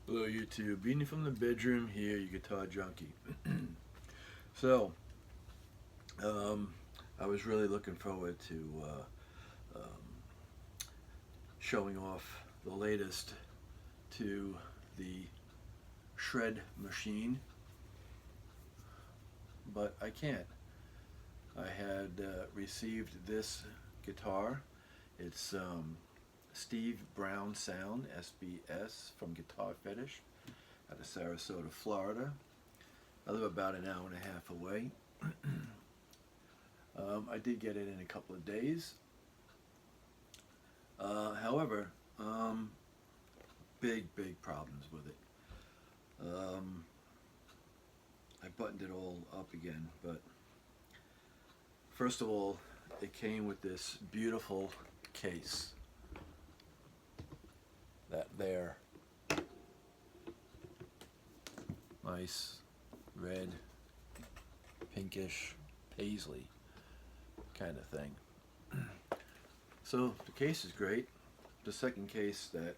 Hello YouTube, beating from the bedroom here, your guitar junkie. So, um, I was really looking forward to showing off the latest to the shred machine, but I can't. I had received this guitar. It's Steve Brown Sound, SBS, from Guitar Fetish out of Sarasota, Florida. I live about an hour and a half away. I did get it in a couple of days. However, big problems with it. I buttoned it all up again, but first of all, it came with this beautiful case. That there. Nice red, pinkish, paisley kind of thing. So the case is great. The second case that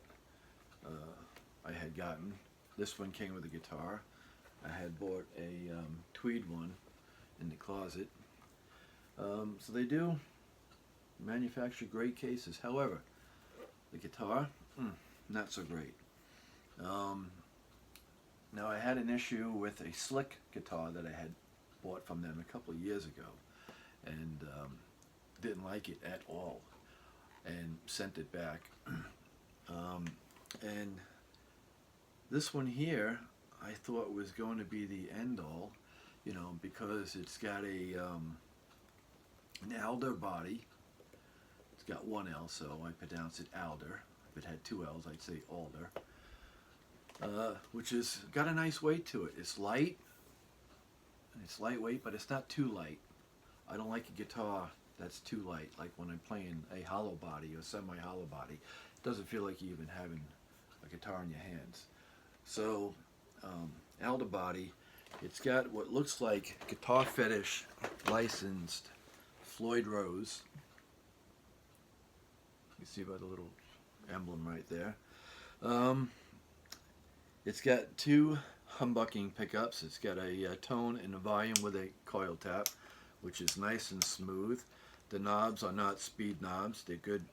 I had gotten, this one came with a guitar. I had bought a tweed one in the closet. So they do manufacture great cases. However, the guitar, not so great. Now I had an issue with a slick guitar that I had bought from them a couple of years ago, and didn't like it at all, and sent it back. And this one here, I thought was going to be the end all, because it's got an Alder body. It's got one L, so I pronounce it Alder. If it had two L's, I'd say Alder. Which has got a nice weight to it. It's light, and it's lightweight, but it's not too light. I don't like a guitar that's too light, like when I'm playing a hollow body or semi-hollow body. It doesn't feel like you're even having a guitar in your hands. So, Alder body, it's got what looks like Guitar Fetish licensed Floyd Rose. You see by the little emblem right there. It's got two humbucking pickups. It's got a tone and a volume with a coil tap, which is nice and smooth. The knobs are not speed knobs. They're good.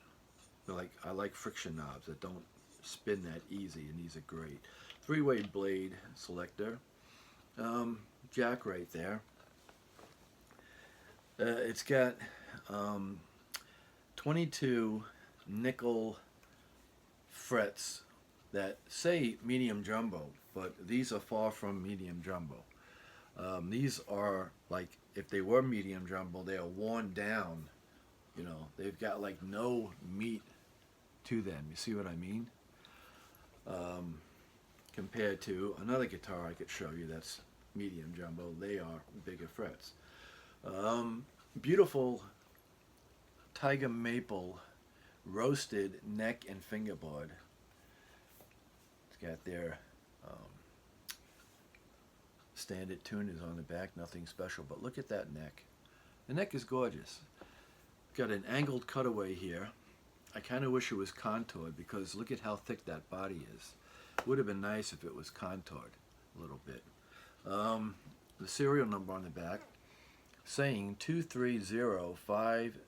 I like friction knobs that don't spin that easy, and these are great. Three-way blade selector. Jack right there. It's got 22 nickel frets that say medium jumbo, but these are far from medium jumbo. These are like, if they were medium jumbo, they are worn down. They've got like no meat to them. You see what I mean? Compared to another guitar I could show you that's medium jumbo, they are bigger frets. Beautiful tiger maple roasted neck and fingerboard. Got their standard tuners on the back, nothing special, but look at that neck. The neck is gorgeous. Got an angled cutaway here. I kind of wish it was contoured, because look at how thick that body is. Would have been nice if it was contoured a little bit. The serial number on the back saying 230305.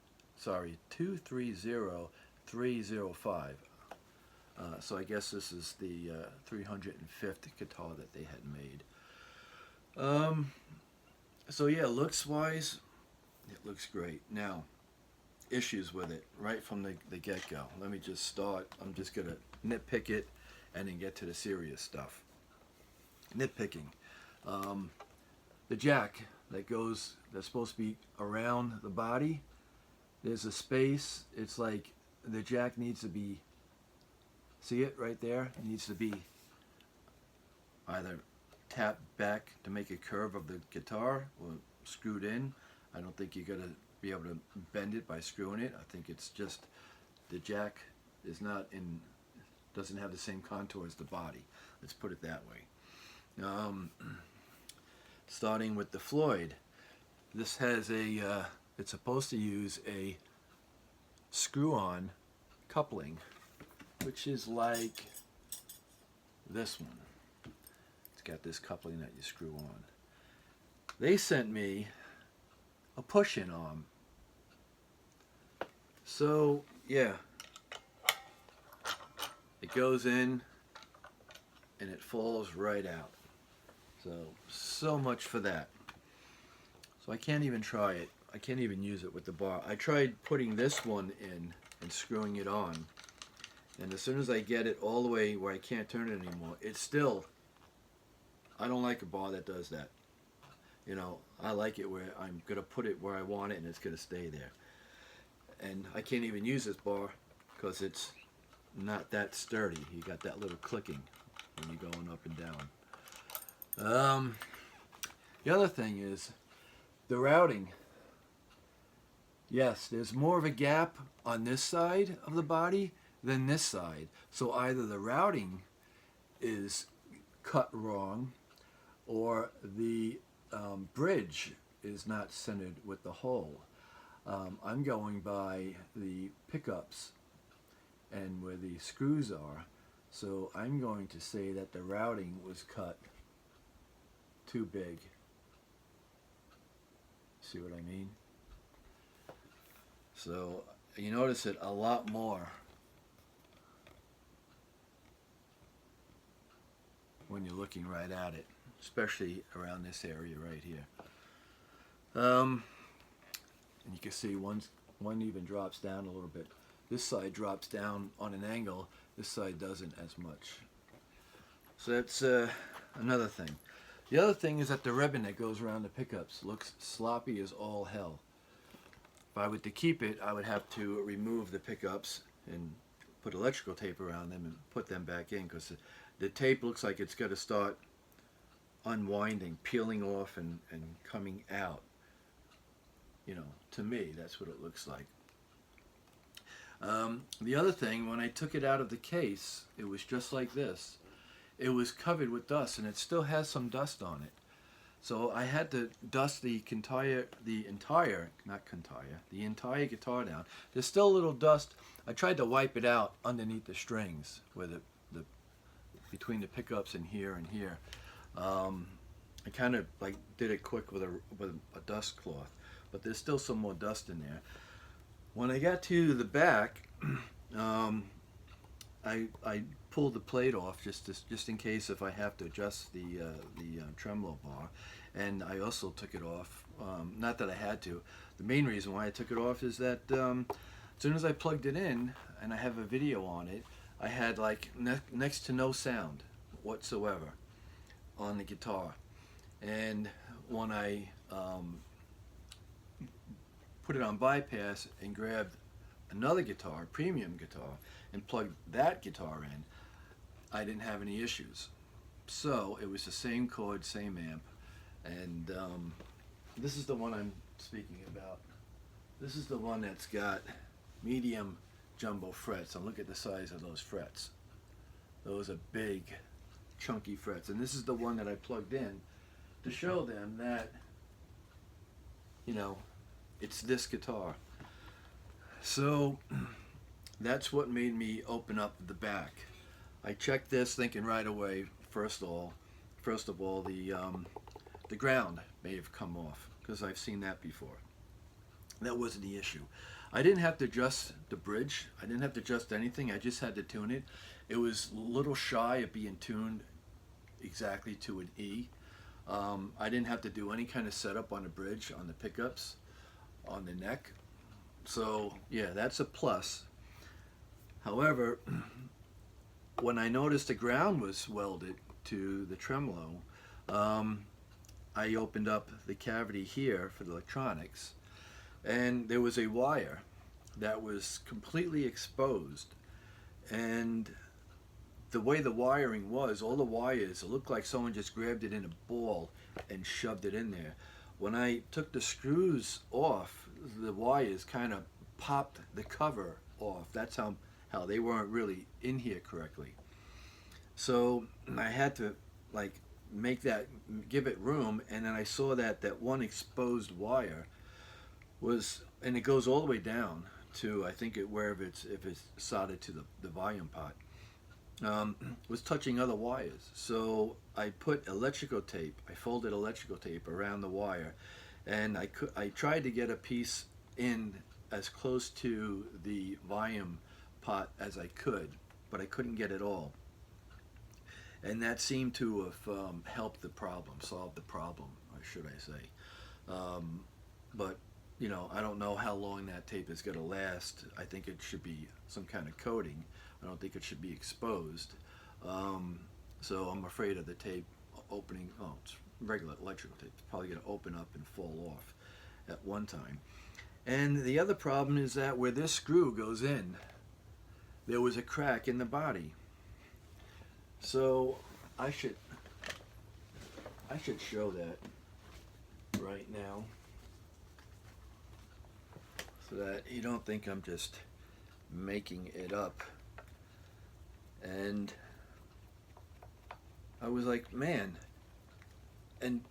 So I guess this is the 305th guitar that they had made. So yeah, looks wise, it looks great. Now, issues with it right from the get-go. Let me just start. I'm just going to nitpick it and then get to the serious stuff. Nitpicking. The jack that's supposed to be around the body, there's a space. It's like the jack needs to be, see it right there? It needs to be either tapped back to make a curve of the guitar or screwed in. I don't think you're going to be able to bend it by screwing it. I think it's just the jack is doesn't have the same contour as the body. Let's put it that way. Starting with the Floyd. This has it's supposed to use a screw-on coupling, which is like this one. It's got this coupling that you screw on. They sent me a push-in arm. So, yeah. It goes in and it falls right out. So much for that. So I can't even try it. I can't even use it with the bar. I tried putting this one in and screwing it on. And as soon as I get it all the way where I can't turn it anymore, it's still, I don't like a bar that does that. You know, I like it where I'm going to put it where I want it and it's going to stay there. And I can't even use this bar because it's not that sturdy. You got that little clicking when you're going up and down. The other thing is the routing. Yes, there's more of a gap on this side of the body than this side. So either the routing is cut wrong or the bridge is not centered with the hole. I'm going by the pickups and where the screws are. So I'm going to say that the routing was cut too big. See what I mean? So you notice it a lot more when you're looking right at it, especially around this area right here. And you can see one even drops down a little bit. This side drops down on an angle, this side doesn't as much. So that's another thing. The other thing is that the ribbon that goes around the pickups looks sloppy as all hell. If I were to keep it, I would have to remove the pickups and put electrical tape around them and put them back in, because the tape looks like it's got to start unwinding, peeling off and coming out. You know, to me, that's what it looks like. The other thing, when I took it out of the case, it was just like this. It was covered with dust, and it still has some dust on it. So I had to dust the entire guitar down. There's still a little dust. I tried to wipe it out underneath the strings, where the between the pickups and here and here. I kind of like did it quick with a dust cloth, but there's still some more dust in there. When I got to the back, I pulled the plate off just in case if I have to adjust the tremolo bar, and I also took it off. Not that I had to. The main reason why I took it off is that as soon as I plugged it in, and I have a video on it, I had like next to no sound whatsoever on the guitar. And when I put it on bypass and grabbed another guitar, premium guitar, and plugged that guitar in, I didn't have any issues. So it was the same chord, same amp, and this is the one I'm speaking about. This is the one that's got medium jumbo frets, and look at the size of those frets. Those are big, chunky frets, and this is the one that I plugged in to show them that, you know, it's this guitar. So that's what made me open up the back. I checked this thinking right away, first of all, the ground may have come off, because I've seen that before. That wasn't the issue. I didn't have to adjust the bridge. I didn't have to adjust anything. I just had to tune it. It was a little shy of being tuned exactly to an E. I didn't have to do any kind of setup on the bridge, on the pickups, on the neck. So yeah, that's a plus. However, when I noticed the ground was welded to the tremolo, I opened up the cavity here for the electronics, and there was a wire that was completely exposed. And the way the wiring was, all the wires, it looked like someone just grabbed it in a ball and shoved it in there. When I took the screws off, the wires kind of popped the cover off. That's how they weren't really in here correctly. So I had to like give it room, and then I saw that one exposed wire was, and it goes all the way down to, I think, if it's soldered to the volume pot. was touching other wires. So I put electrical tape. I folded electrical tape around the wire, and I tried to get a piece in as close to the volume pot as I could, but I couldn't get it all. And that seemed to have helped the problem, solved the problem, or should I say. But I don't know how long that tape is going to last. I think it should be some kind of coating. I don't think it should be exposed. So I'm afraid of the tape opening. Oh, it's regular electrical tape. It's probably going to open up and fall off at one time. And the other problem is that where this screw goes in, there was a crack in the body. So I should show that right now, so that you don't think I'm just making it up. And I was like, man, and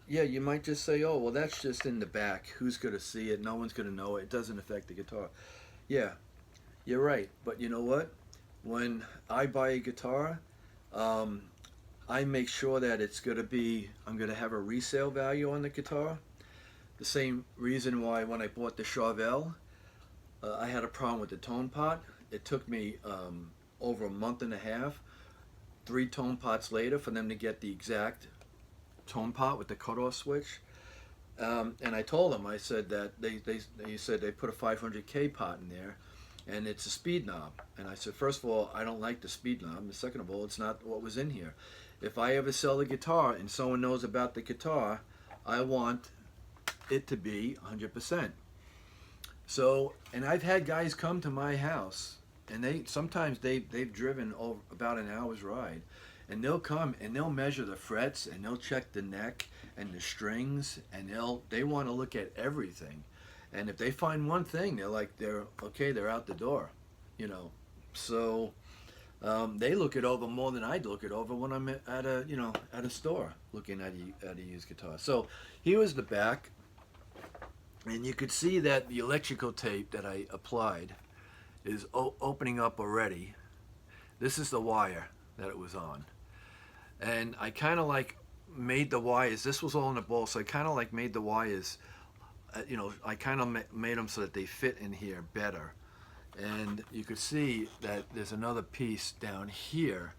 yeah, you might just say, oh, well, that's just in the back. Who's going to see it? No one's going to know it. It doesn't affect the guitar. Yeah, you're right. But you know what? When I buy a guitar, I make sure that I'm going to have a resale value on the guitar. The same reason why when I bought the Chauvel, I had a problem with the tone pot. It took me over a month and a half, 3 tone pots later, for them to get the exact tone pot with the cutoff switch. And I told them, I said that they said they put a 500K pot in there, and it's a speed knob. And I said, first of all, I don't like the speed knob, and second of all, it's not what was in here. If I ever sell the guitar and someone knows about the guitar, I want it to be 100%. So, and I've had guys come to my house, and they've driven over about an hour's ride, and they'll come and they'll measure the frets, and they'll check the neck and the strings, and they want to look at everything. And if they find one thing, they're okay, they're out the door, So they look it over more than I'd look it over when I'm at a store looking at a used guitar. So here was the back, and you could see that the electrical tape that I applied is opening up already. This is the wire that it was on, and I kind of made the wires. This was all in a bowl, so I kind of made the wires. I kind of made them so that they fit in here better. And you could see that there's another piece down here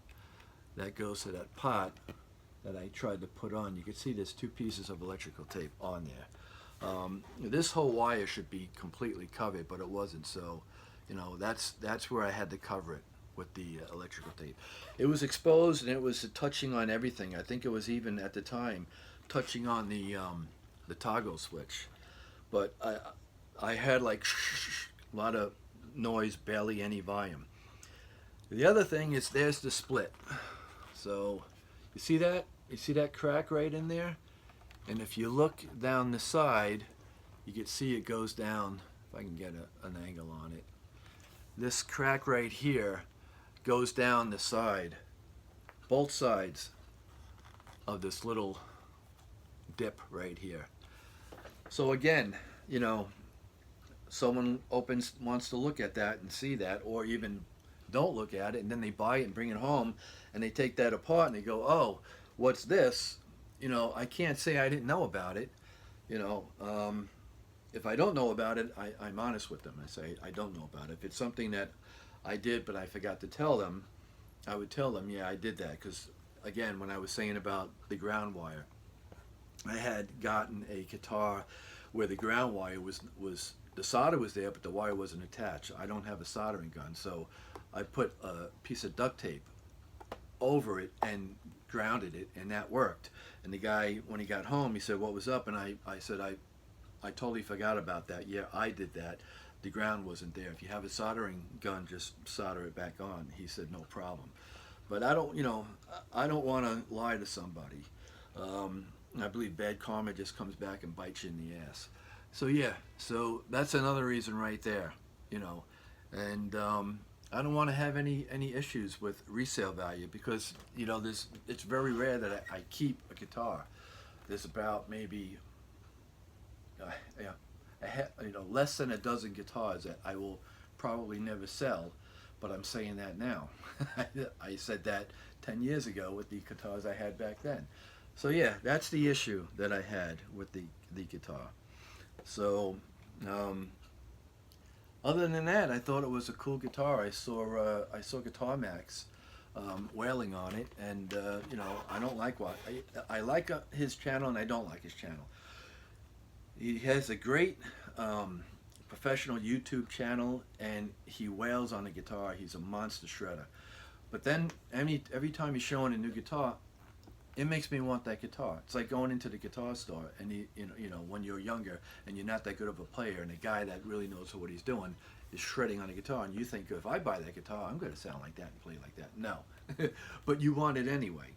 that goes to that pot that I tried to put on. You can see there's 2 pieces of electrical tape on there. This whole wire should be completely covered, but it wasn't. So, that's where I had to cover it with the electrical tape. It was exposed, and it was touching on everything. I think it was even at the time touching on the toggle switch. But I had a lot of noise, barely any volume. The other thing is there's the split. So you see that? You see that crack right in there? And if you look down the side, you can see it goes down, if I can get an angle on it. This crack right here goes down the side, both sides of this little dip right here. So again, someone wants to look at that and see that, or even don't look at it, and then they buy it and bring it home, and they take that apart and they go, oh, what's this? I can't say I didn't know about it. If I don't know about it, I'm honest with them. I say I don't know about it. If it's something that I did but I forgot to tell them, I would tell them, yeah, I did that. Because again, when I was saying about the ground wire, I had gotten a guitar where the ground wire was the solder was there, but the wire wasn't attached. I don't have a soldering gun, so I put a piece of duct tape over it and grounded it, and that worked. And the guy, when he got home, he said, what was up? And I said, I totally forgot about that. Yeah, I did that. The ground wasn't there. If you have a soldering gun, just solder it back on. He said, no problem. But I don't want to lie to somebody. I believe bad karma just comes back and bites you in the ass. So yeah, so that's another reason right there, and I don't want to have any issues with resale value, because it's very rare that I keep a guitar. There's about maybe less than a dozen guitars that I will probably never sell, but I'm saying that now. I said that 10 years ago with the guitars I had back then. So yeah, that's the issue that I had with the guitar. So other than that, I thought it was a cool guitar. I saw Guitar Max wailing on it, and I don't like what I like his channel, and I don't like his channel. He has a great professional YouTube channel, and he wails on the guitar. He's a monster shredder. But then every time he's showing a new guitar, it makes me want that guitar. It's like going into the guitar store, and when you're younger and you're not that good of a player, and a guy that really knows what he's doing is shredding on a guitar, and you think, if I buy that guitar, I'm going to sound like that and play like that. No, but you want it anyway.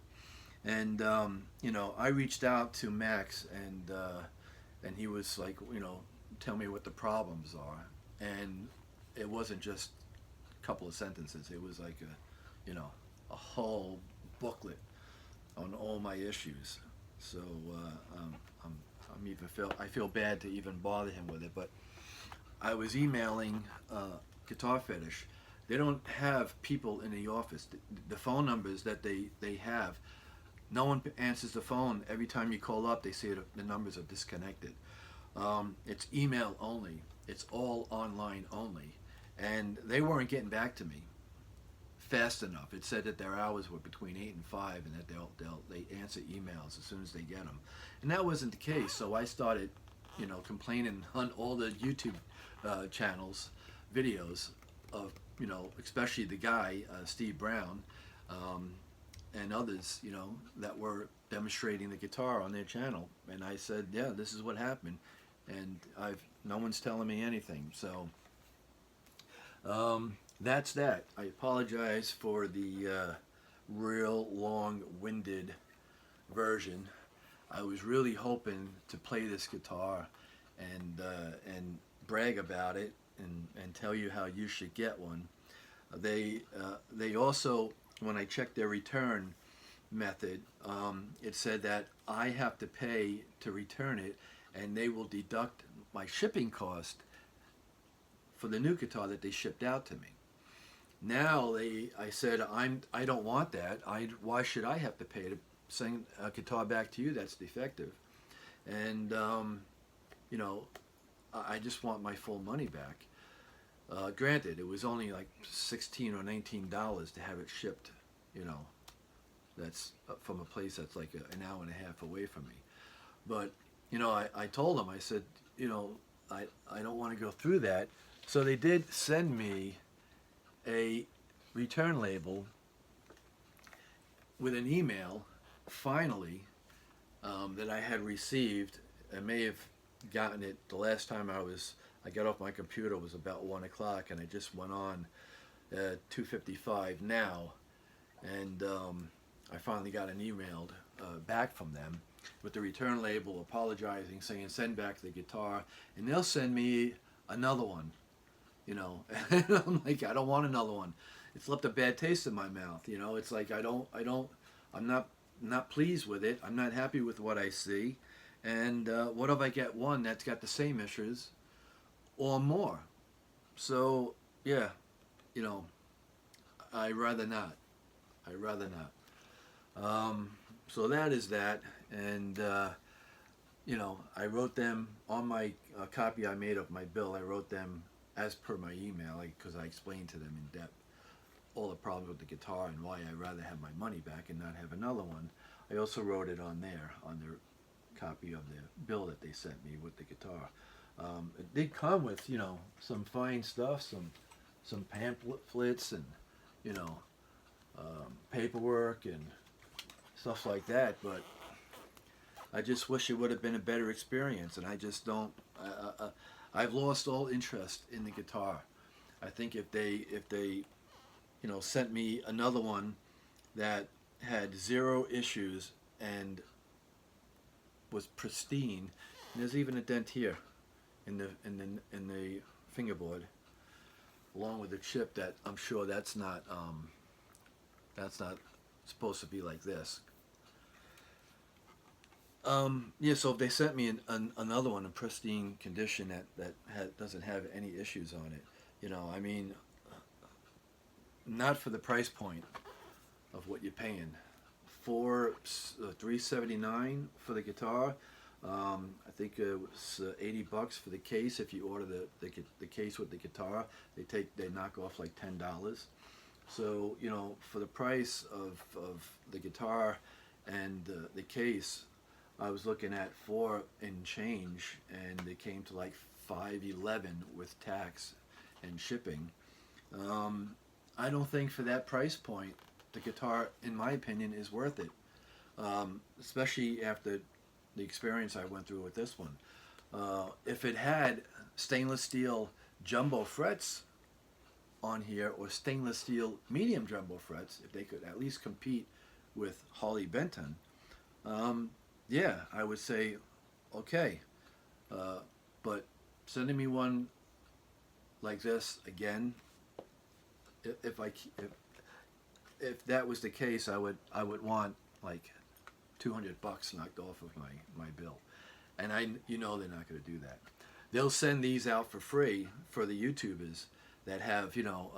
And I reached out to Max, and he was like, tell me what the problems are, and it wasn't just a couple of sentences. It was like a whole booklet on all my issues. So I feel bad to even bother him with it. But I was emailing Guitar Fetish. They don't have people in the office. The phone numbers that they have, no one answers the phone. Every time you call up, they say the numbers are disconnected. It's email only. It's all online only. And they weren't getting back to me fast enough. It said that their hours were between 8 and 5, and that they answer emails as soon as they get them. And that wasn't the case. So I started, complaining on all the YouTube channels, videos of, especially the guy, Steve Brown, and others, that were demonstrating the guitar on their channel. And I said, yeah, this is what happened. And no one's telling me anything. So that's that. I apologize for the real long-winded version. I was really hoping to play this guitar and brag about it and tell you how you should get one. They also, when I checked their return method, it said that I have to pay to return it, and they will deduct my shipping cost for the new guitar that they shipped out to me. Now I said, I don't want that. Why should I have to pay to send a guitar back to you that's defective? And I just want my full money back. Granted, it was only like $16 or $19 to have it shipped. That's from a place that's like an hour and a half away from me. But I told them, I said, I don't want to go through that. So they did send me a return label with an email, finally, that I had received. I may have gotten it the last time I got off my computer was about 1 o'clock, and I just went on 2:55 now, and I finally got an email back from them with the return label, apologizing, saying send back the guitar, and they'll send me another one. And I'm like, I don't want another one. It's left a bad taste in my mouth. It's like I'm not pleased with it. I'm not happy with what I see. And what if I get one that's got the same issues or more? So yeah, I'd rather not. So that is that. And I wrote them on my copy I made of my bill. I wrote them as per my email, because I explained to them in depth all the problems with the guitar and why I'd rather have my money back and not have another one. I also wrote it on their copy of the bill that they sent me with the guitar. It did come with some fine stuff, some pamphlets and paperwork and stuff like that, but I just wish it would have been a better experience, and I just don't. I've lost all interest in the guitar. I think if they sent me another one that had 0 issues and was pristine, and there's even a dent here in the fingerboard, along with the chip that I'm sure that's not supposed to be like this. So if they sent me another one in pristine condition that doesn't have any issues on it, not for the price point of what you're paying. For $379 for the guitar. I think it was $80 for the case. If you order the case with the guitar, they knock off like $10. So you know, for the price of the guitar and the case, I was looking at $4 and change, and it came to like $511 with tax and shipping. I don't think for that price point, the guitar, in my opinion, is worth it. Especially after the experience I went through with this one. If it had stainless steel jumbo frets on here, or stainless steel medium jumbo frets, if they could at least compete with Harley Benton, yeah, I would say okay. But sending me one like this again, if that was the case, I would want like $200 knocked off of my bill, and you know they're not going to do that. They'll send these out for free for the YouTubers that have, you know,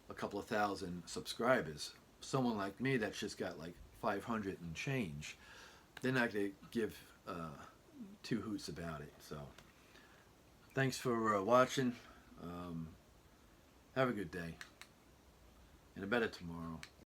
a couple of thousand subscribers. Someone like me that's just got like 500 and change, they're not going to give two hoots about it. So thanks for watching. Have a good day and a better tomorrow.